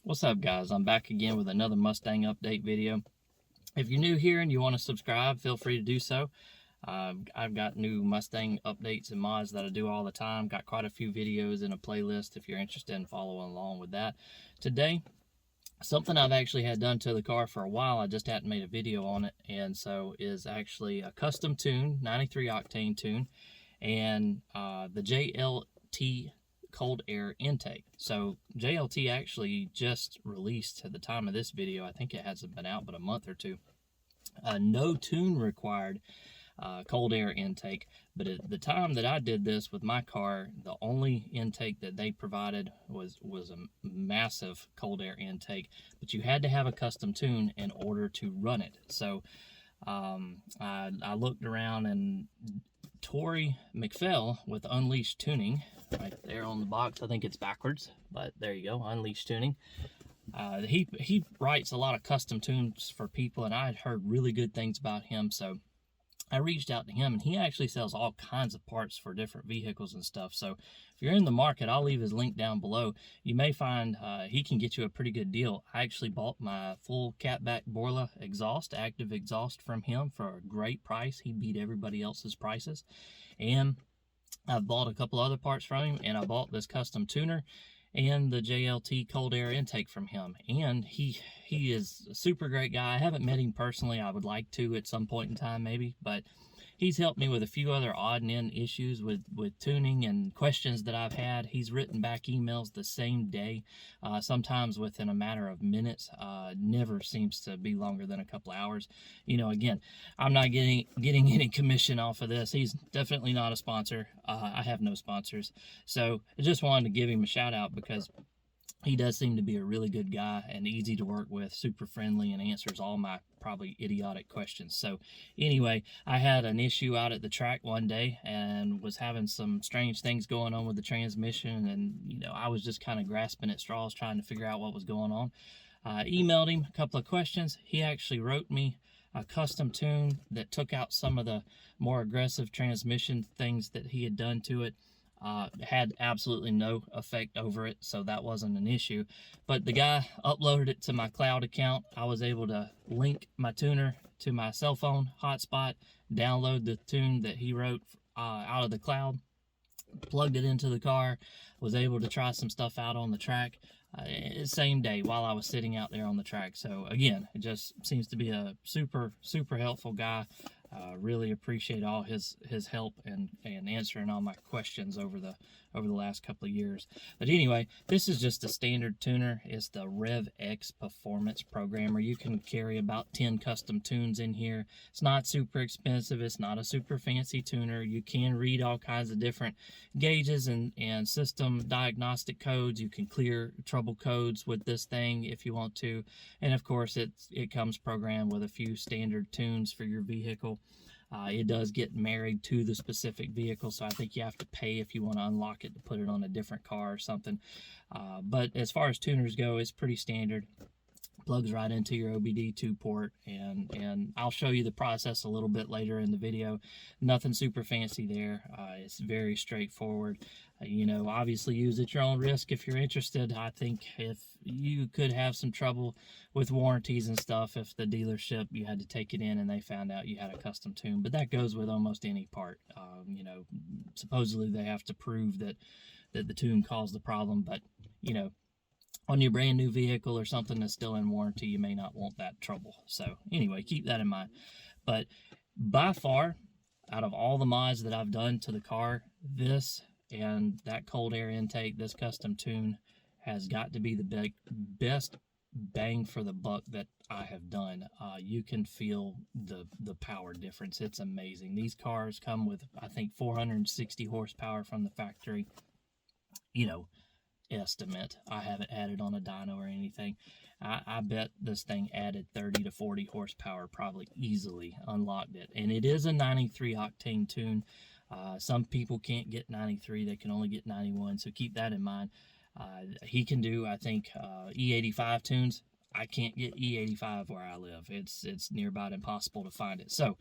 What's up, guys? I'm back again with another Mustang update video. If you're new here and you want to subscribe, feel free to do so. I've got new Mustang updates and mods that I do all the time. Got quite a few videos in a playlist if you're interested in following along with that. Today, something I've actually had done to the car for a while, I just hadn't made a video on it, and so is actually a custom tune, 93 Octane tune, and the JLT cold air intake. So JLT actually just released at the time of this video, I think it hasn't been out but a month or two, no tune required cold air intake. But at the time that I did this with my car, the only intake that they provided was a massive cold air intake, but you had to have a custom tune in order to run it. So I looked around, and Torrie McPhail with Unleashed Tuning, right there on the box. I think it's backwards, but there you go, Unleashed Tuning. He writes a lot of custom tunes for people, and I had heard really good things about him, so I reached out to him, and he actually sells all kinds of parts for different vehicles and stuff. So if you're in the market, I'll leave his link down below. You may find he can get you a pretty good deal. I actually bought my full catback Borla exhaust, active exhaust, from him for a great price. He beat everybody else's prices. And I've bought a couple other parts from him, and I bought this custom tuner and the JLT cold air intake from him. And he is a super great guy. I haven't met him personally. I would like to at some point in time maybe, but he's helped me with a few other odd and end issues with tuning and questions that I've had. He's written back emails the same day, sometimes within a matter of minutes. Never seems to be longer than a couple hours. You know, again, I'm not getting any commission off of this. He's definitely not a sponsor. I have no sponsors. So I just wanted to give him a shout out because he does seem to be a really good guy and easy to work with, super friendly, and answers all my probably idiotic questions. So anyway, I had an issue out at the track one day and was having some strange things going on with the transmission, and you know, I was just kind of grasping at straws trying to figure out what was going on. I emailed him a couple of questions. He actually wrote me a custom tune that took out some of the more aggressive transmission things that he had done to it. Had absolutely no effect over it, so that wasn't an issue. But the guy uploaded it to my cloud account. I was able to link my tuner to my cell phone hotspot, download the tune that he wrote out of the cloud, plugged it into the car, was able to try some stuff out on the track same day while I was sitting out there on the track. So again, it just seems to be a super helpful guy. Really appreciate all his help and answering all my questions over the last couple of years. But anyway, this is just a standard tuner. It's the RevX Performance Programmer. You can carry about 10 custom tunes in here. It's not super expensive. It's not a super fancy tuner. You can read all kinds of different gauges and system diagnostic codes. You can clear trouble codes with this thing if you want to. And of course, it comes programmed with a few standard tunes for your vehicle. It does get married to the specific vehicle, so I think you have to pay if you want to unlock it to put it on a different car or something. But as far as tuners go, it's pretty standard. Plugs right into your OBD2 port, and I'll show you the process a little bit later in the video. Nothing super fancy there. It's very straightforward. You know, obviously use at your own risk if you're interested. I think if you could have some trouble with warranties and stuff if the dealership, you had to take it in and they found out you had a custom tune, but that goes with almost any part. You know, supposedly they have to prove that the tune caused the problem, but you know, on your brand new vehicle or something that's still in warranty, you may not want that trouble. So anyway, keep that in mind. But by far, out of all the mods that I've done to the car, this and that cold air intake, this custom tune, has got to be the best bang for the buck that I have done. You can feel the power difference. It's amazing. These cars come with, I think, 460 horsepower from the factory. You know, estimate. I haven't added on a dyno or anything. I bet this thing added 30 to 40 horsepower, probably easily unlocked it. And it is a 93 octane tune. Some people can't get 93, they can only get 91, so keep that in mind. He can do, I think, E85 tunes. I can't get E85 where I live. It's near about impossible to find it. So,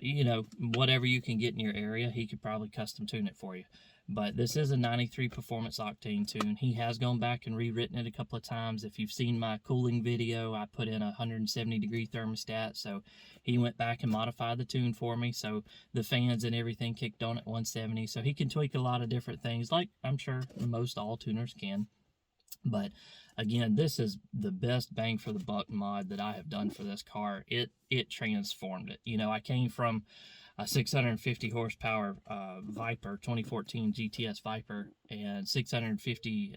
you know, whatever you can get in your area, he could probably custom tune it for you. But this is a 93 Performance Octane tune. He has gone back and rewritten it a couple of times. If you've seen my cooling video, I put in a 170-degree thermostat. So he went back and modified the tune for me. So the fans and everything kicked on at 170. So he can tweak a lot of different things, like I'm sure most all tuners can. But again, this is the best bang for the buck mod that I have done for this car. It transformed it. You know, I came from a 650 horsepower Viper, 2014 GTS Viper, and 650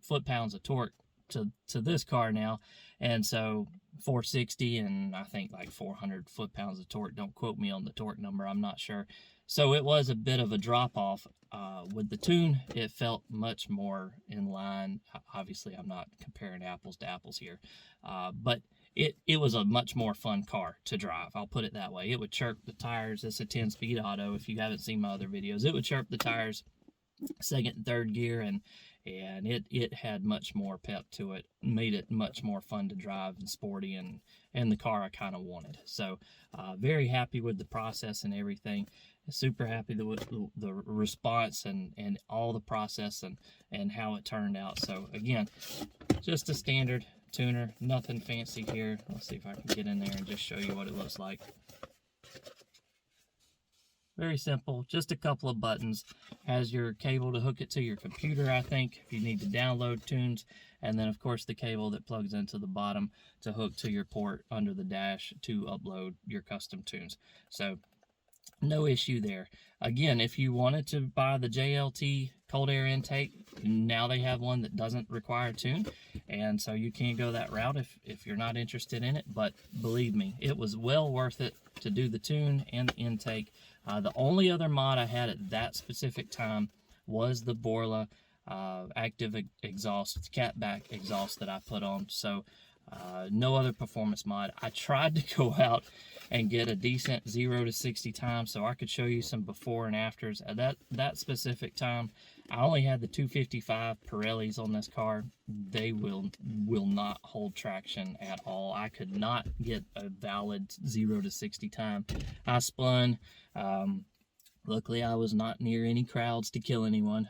foot-pounds of torque to this car now. And so 460 and I think like 400 foot-pounds of torque. Don't quote me on the torque number, I'm not sure. So it was a bit of a drop-off. With the tune, it felt much more in line. Obviously, I'm not comparing apples to apples here. But it was a much more fun car to drive. I'll put it that way. It would chirp the tires. It's a 10-speed auto. If you haven't seen my other videos, it would chirp the tires second and third gear, and it had much more pep to it. Made it much more fun to drive and sporty, and the car I kind of wanted. So very happy with the process and everything. Super happy with the response and all the process and how it turned out. So again, just a standard tuner, nothing fancy here. Let's see if I can get in there and just show you what it looks like. Very simple, just a couple of buttons. Has your cable to hook it to your computer, I think, if you need to download tunes. And then, of course, the cable that plugs into the bottom to hook to your port under the dash to upload your custom tunes. So no issue there. Again, if you wanted to buy the JLT cold air intake, now they have one that doesn't require a tune, and so you can go that route if you're not interested in it. But believe me, it was well worth it to do the tune and the intake. The only other mod I had at that specific time was the Borla active exhaust, catback exhaust that I put on. So no other performance mod. I tried to go out and get a decent 0 to 60 time so I could show you some before and afters. At that specific time, I only had the 255 Pirellis on this car. They will not hold traction at all. I could not get a valid 0 to 60 time. I spun. Luckily, I was not near any crowds to kill anyone,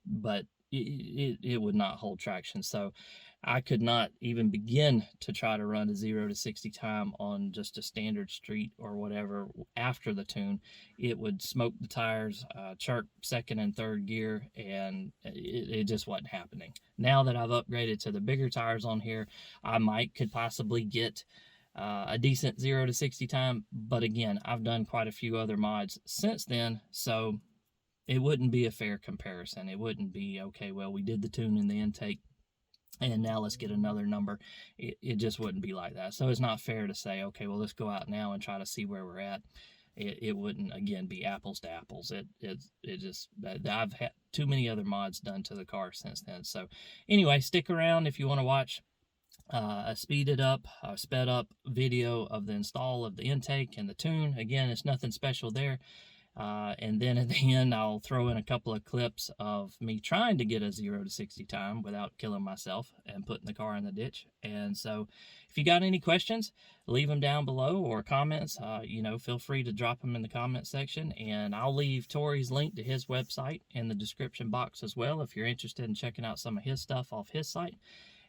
but it would not hold traction. So I could not even begin to try to run a 0 to 60 time on just a standard street or whatever after the tune. It would smoke the tires, chirp second and third gear, and it just wasn't happening. Now that I've upgraded to the bigger tires on here, I could possibly get a decent 0 to 60 time, but again, I've done quite a few other mods since then, so it wouldn't be a fair comparison. It wouldn't be, okay, well, we did the tune and the intake, and now let's get another number. It just wouldn't be like that. So it's not fair to say, okay, well, let's go out now and try to see where we're at. It wouldn't, again, be apples to apples. I've had too many other mods done to the car since then. So anyway, stick around if you want to watch a sped up video of the install of the intake and the tune. Again, it's nothing special there. And then at the end, I'll throw in a couple of clips of me trying to get a 0 to 60 time without killing myself and putting the car in the ditch. And so if you got any questions, leave them down below, or comments. Feel free to drop them in the comment section, and I'll leave Torrie's link to his website in the description box as well if you're interested in checking out some of his stuff off his site.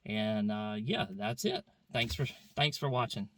And yeah, that's it. Thanks for watching.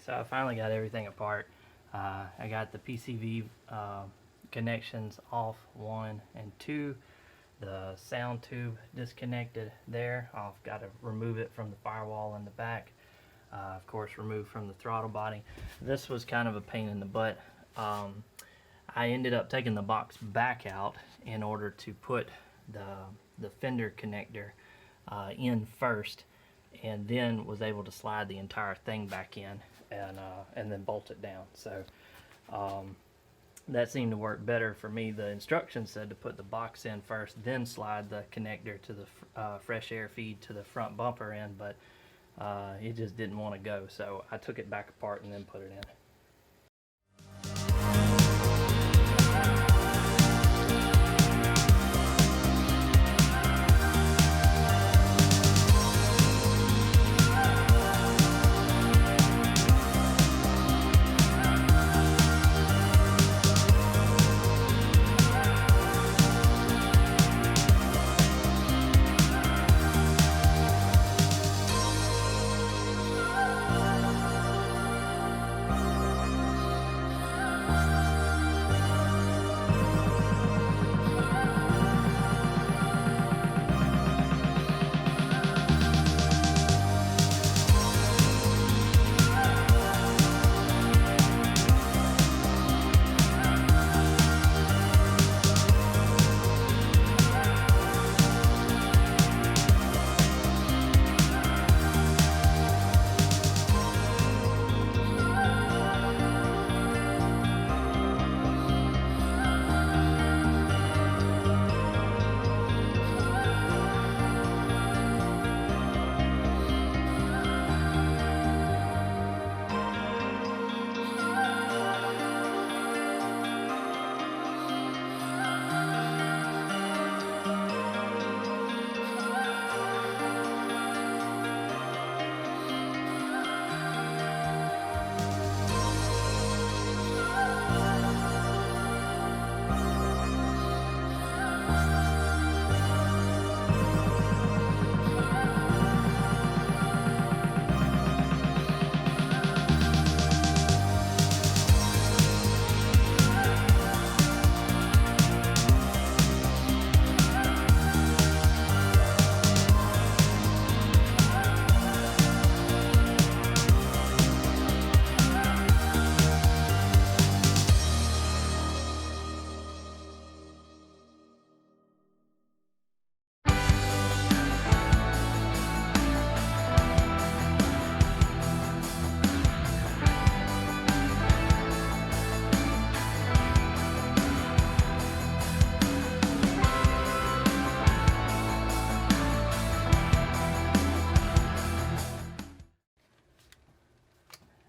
so I finally got everything apart. I got the PCV connections off, 1 and 2. The sound tube disconnected there. I've got to remove it from the firewall in the back. Of course, remove from the throttle body. This was kind of a pain in the butt. I ended up taking the box back out in order to put the fender connector in first, and then was able to slide the entire thing back in and then bolt it down. So that seemed to work better for me. The instructions said to put the box in first, then slide the connector to the fresh air feed to the front bumper in, but it just didn't want to go, so I took it back apart and then put it in.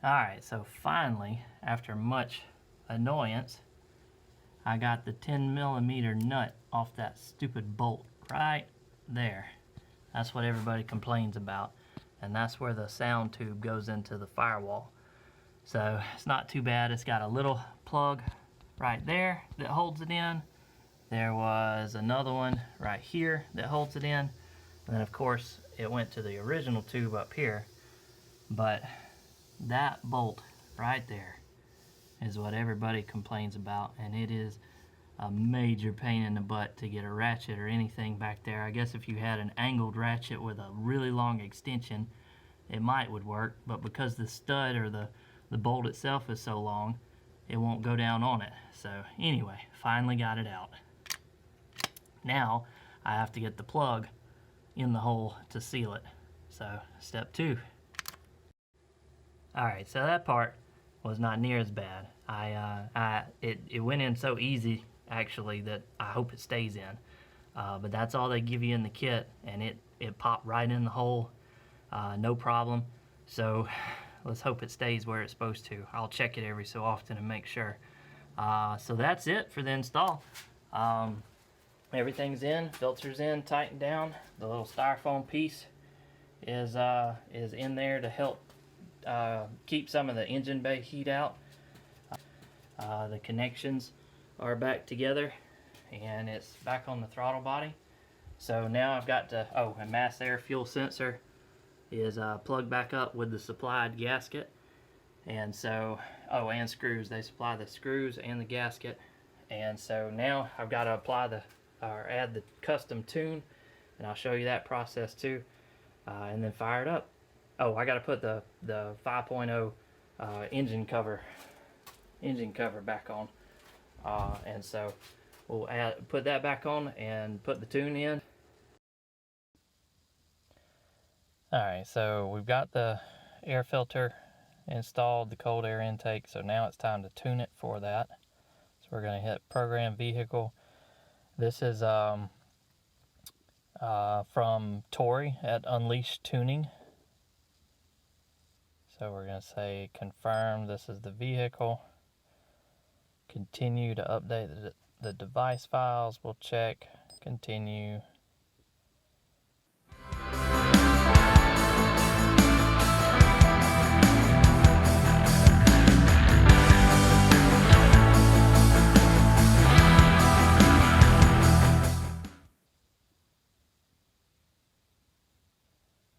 Alright, so finally, after much annoyance, I got the 10mm nut off that stupid bolt right there. That's what everybody complains about, and that's where the sound tube goes into the firewall. So it's not too bad. It's got a little plug right there that holds it in. There was another one right here that holds it in, and then of course it went to the original tube up here. But that bolt right there is what everybody complains about, and it is a major pain in the butt to get a ratchet or anything back there. I guess if you had an angled ratchet with a really long extension, it might would work, but because the stud or the bolt itself is so long, it won't go down on it. So anyway, finally got it out. Now I have to get the plug in the hole to seal it. So step 2. Alright, so that part was not near as bad. It went in so easy, actually, that I hope it stays in. But that's all they give you in the kit, and it popped right in the hole, no problem. So let's hope it stays where it's supposed to. I'll check it every so often and make sure. So that's it for the install. Everything's in, filters in, tightened down. The little styrofoam piece is in there to help keep some of the engine bay heat out. The connections are back together, and it's back on the throttle body. So now I've got to, a mass air fuel sensor is plugged back up with the supplied gasket, And so, oh, and screws. They supply the screws and the gasket. And so now I've got to apply or add the custom tune, and I'll show you that process too, and then fire it up. Oh, I got to put the 5.0 engine cover back on, and so we'll put that back on and put the tune in. Alright, so we've got the air filter installed, the cold air intake, so now it's time to tune it for that. So we're going to hit Program Vehicle. This is from Torrie at Unleashed Tuning. So we're going to say confirm this is the vehicle. Continue to update the device files. We'll check. Continue.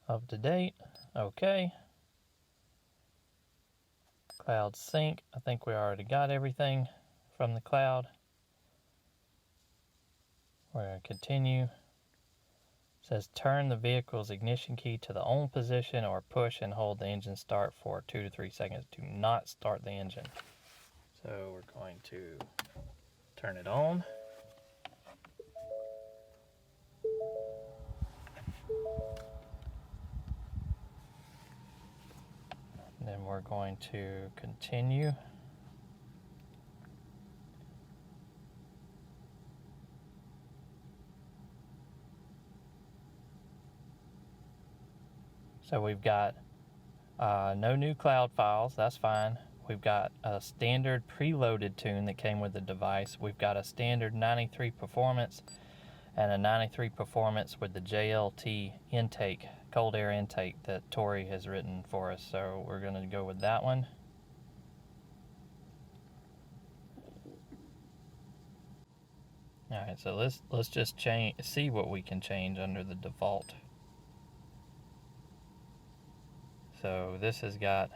Up to date. Okay. Cloud sync. I think we already got everything from the cloud. We're going to continue. It says turn the vehicle's ignition key to the on position or push and hold the engine start for 2 to 3 seconds. Do not start the engine. So we're going to turn it on. Then we're going to continue. So we've got no new cloud files, that's fine. We've got a standard preloaded tune that came with the device. We've got a standard 93 performance and a 93 performance with the JLT intake, cold air intake that Torrie has written for us. So we're going to go with that one. Alright, so let's just see what we can change under the default. So this has got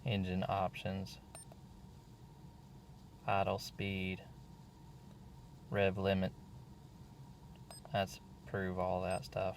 engine options, idle speed, rev limit. Let's prove all that stuff.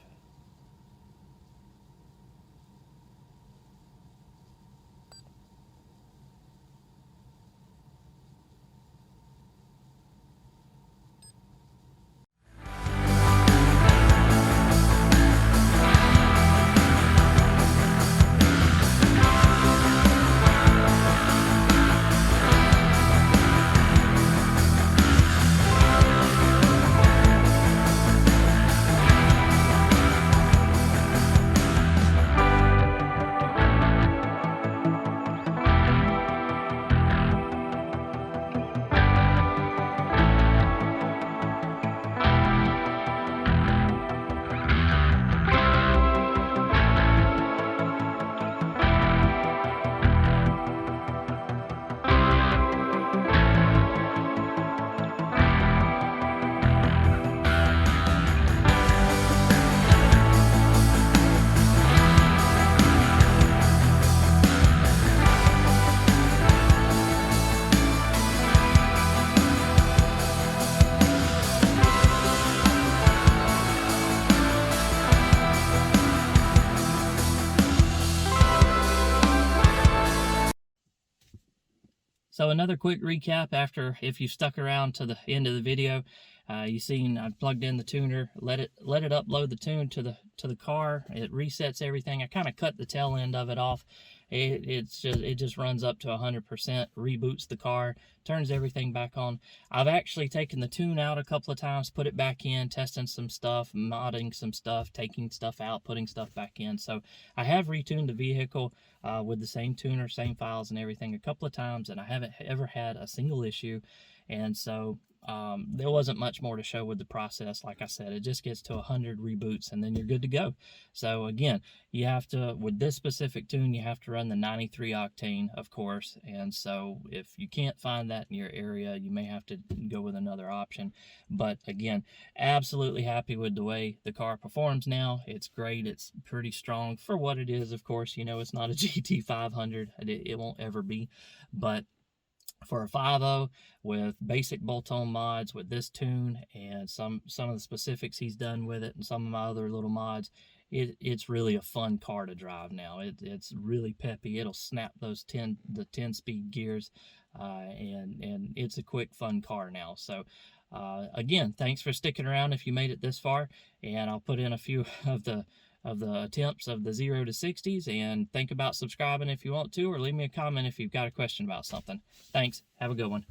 So another quick recap after, if you stuck around to the end of the video, you seen I plugged in the tuner, let it upload the tune to the car. It resets everything. I kind of cut the tail end of it off. It just runs up to 100%, reboots the car, turns everything back on. I've actually taken the tune out a couple of times, put it back in, testing some stuff, modding some stuff, taking stuff out, putting stuff back in. So I have retuned the vehicle with the same tuner, same files and everything a couple of times, and I haven't ever had a single issue. And so there wasn't much more to show with the process. Like I said, it just gets to 100 reboots and then you're good to go. So again, you have to, with this specific tune, you have to run the 93 octane, of course. And so if you can't find that in your area, you may have to go with another option. But again, absolutely happy with the way the car performs now. It's great. It's pretty strong for what it is. Of course, you know, it's not a GT 500. It won't ever be. But for a 5.0 with basic bolt-on mods with this tune and some of the specifics he's done with it and some of my other little mods, it's really a fun car to drive now. It's really peppy. It'll snap those 10-speed gears, and it's a quick, fun car now. So again, thanks for sticking around if you made it this far, and I'll put in a few of the attempts of the 0 to 60s, and think about subscribing if you want to, or leave me a comment if you've got a question about something. Thanks. Have a good one.